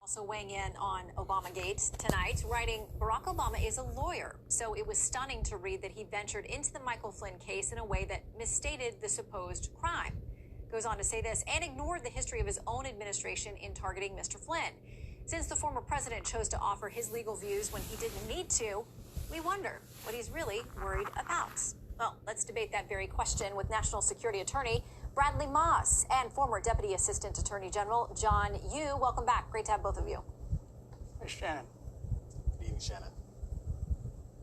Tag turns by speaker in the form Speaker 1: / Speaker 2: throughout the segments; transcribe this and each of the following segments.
Speaker 1: Also weighing in on Obamagate tonight, writing, Barack Obama is a lawyer, so it was stunning to read that he ventured into the Michael Flynn case in a way that misstated the supposed crime. Goes on to say this, and ignored the history of his own administration in targeting Mr. Flynn. Since the former president chose to offer his legal views when he didn't need to, we wonder what he's really worried about. Well, let's debate that very question with National Security Attorney Bradley Moss and former Deputy Assistant Attorney General John Yoo. Welcome back. Great to have both of you.
Speaker 2: Hey, Shannon.
Speaker 3: Good evening, Shannon.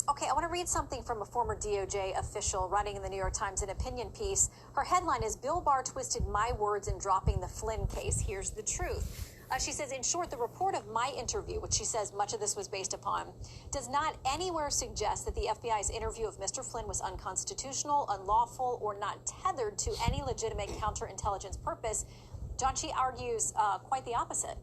Speaker 1: Okay, I want to read something from a former DOJ official writing in the New York Times an opinion piece. Her headline is, Bill Barr twisted my words in dropping the Flynn case. Here's the truth. She says, in short, the report of my interview, which she says much of this was based upon, does not anywhere suggest that the FBI's interview of Mr. Flynn was unconstitutional, unlawful, or not tethered to any legitimate counterintelligence purpose. John, she argues quite the opposite.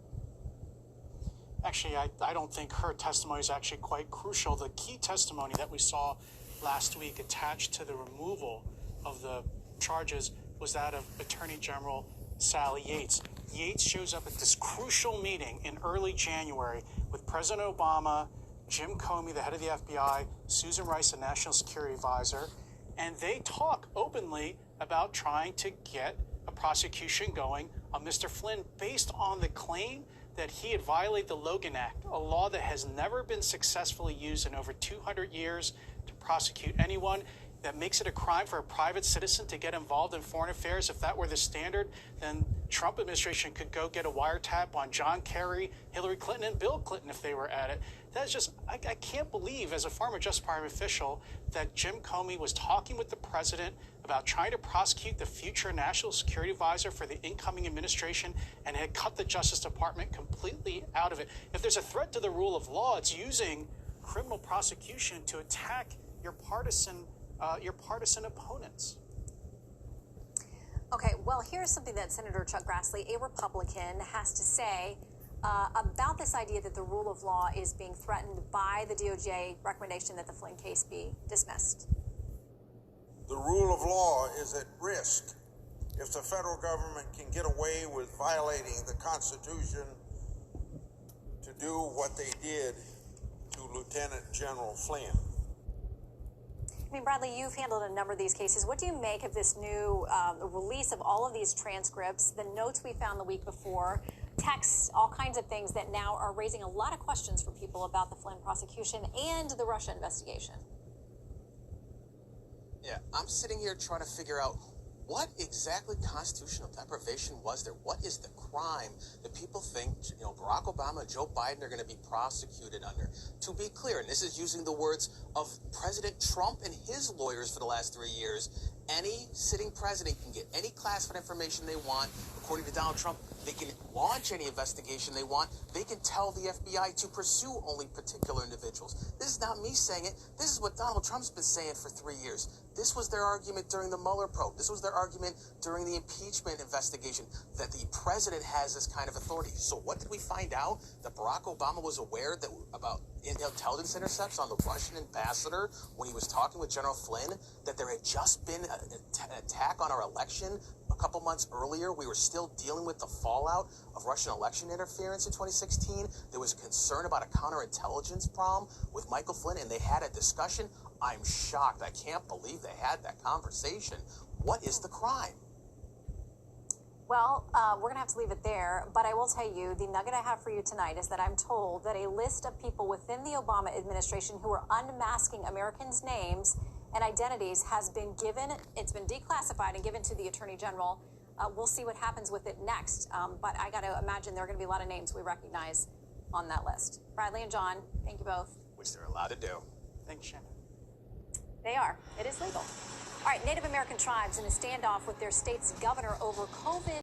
Speaker 2: Actually, I don't think her testimony is actually quite crucial. The key testimony that we saw last week attached to the removal of the charges was that of Attorney General Sally Yates. Yates shows up at this crucial meeting in early January with President Obama, Jim Comey, the head of the FBI, Susan Rice, the National Security Advisor, and they talk openly about trying to get a prosecution going on Mr. Flynn based on the claim that he had violated the Logan Act, a law that has never been successfully used in over 200 years to prosecute anyone. That makes it a crime for a private citizen to get involved in foreign affairs. If that were the standard, then Trump administration could go get a wiretap on John Kerry, Hillary Clinton, and Bill Clinton if they were at it. That's just, I can't believe, as a former Justice Department official, that Jim Comey was talking with the president about trying to prosecute the future national security advisor for the incoming administration and had cut the Justice Department completely out of it. If there's a threat to the rule of law, it's using criminal prosecution to attack your partisan opponents.
Speaker 1: Okay, well, here's something that Senator Chuck Grassley, a Republican, has to say about this idea that the rule of law is being threatened by the DOJ recommendation that the Flynn case be dismissed.
Speaker 4: The rule of law is at risk if the federal government can get away with violating the Constitution to do what they did to Lieutenant General Flynn.
Speaker 1: I mean, Bradley, you've handled a number of these cases. What do you make of this new release of all of these transcripts, the notes we found the week before, texts, all kinds of things that now are raising a lot of questions for people about the Flynn prosecution and the Russia investigation?
Speaker 3: Yeah, I'm sitting here trying to figure out what exactly constitutional deprivation was there? What is the crime that people think, Barack Obama and Joe Biden are going to be prosecuted under? To be clear, and this is using the words of President Trump and his lawyers for the last 3 years, any sitting president can get any classified information they want. According to Donald Trump, they can launch any investigation they want. They can tell the FBI to pursue only particular individuals. This is not me saying it. This is what Donald Trump's been saying for 3 years. This was their argument during the Mueller probe. This was their argument during the impeachment investigation, that the president has this kind of authority. So what did we find out? That Barack Obama was aware that about intelligence intercepts on the Russian ambassador when he was talking with General Flynn, that there had just been an attack on our election a couple months earlier. We were still dealing with the fallout of Russian election interference in 2016. There was a concern about a counterintelligence problem with Michael Flynn, and they had a discussion. I'm shocked. I can't believe they had that conversation. What is the crime?
Speaker 1: Well, we're going to have to leave it there, but I will tell you, the nugget I have for you tonight is that I'm told that a list of people within the Obama administration who are unmasking Americans' names and identities has been given. It's been declassified and given to the Attorney General. We'll see what happens with it next, but I got to imagine there are going to be a lot of names we recognize on that list. Bradley and John, thank you both.
Speaker 3: Which they're allowed to do.
Speaker 2: Thanks, Shannon.
Speaker 1: They are. It is legal. All right, Native American tribes in a standoff with their state's governor over COVID.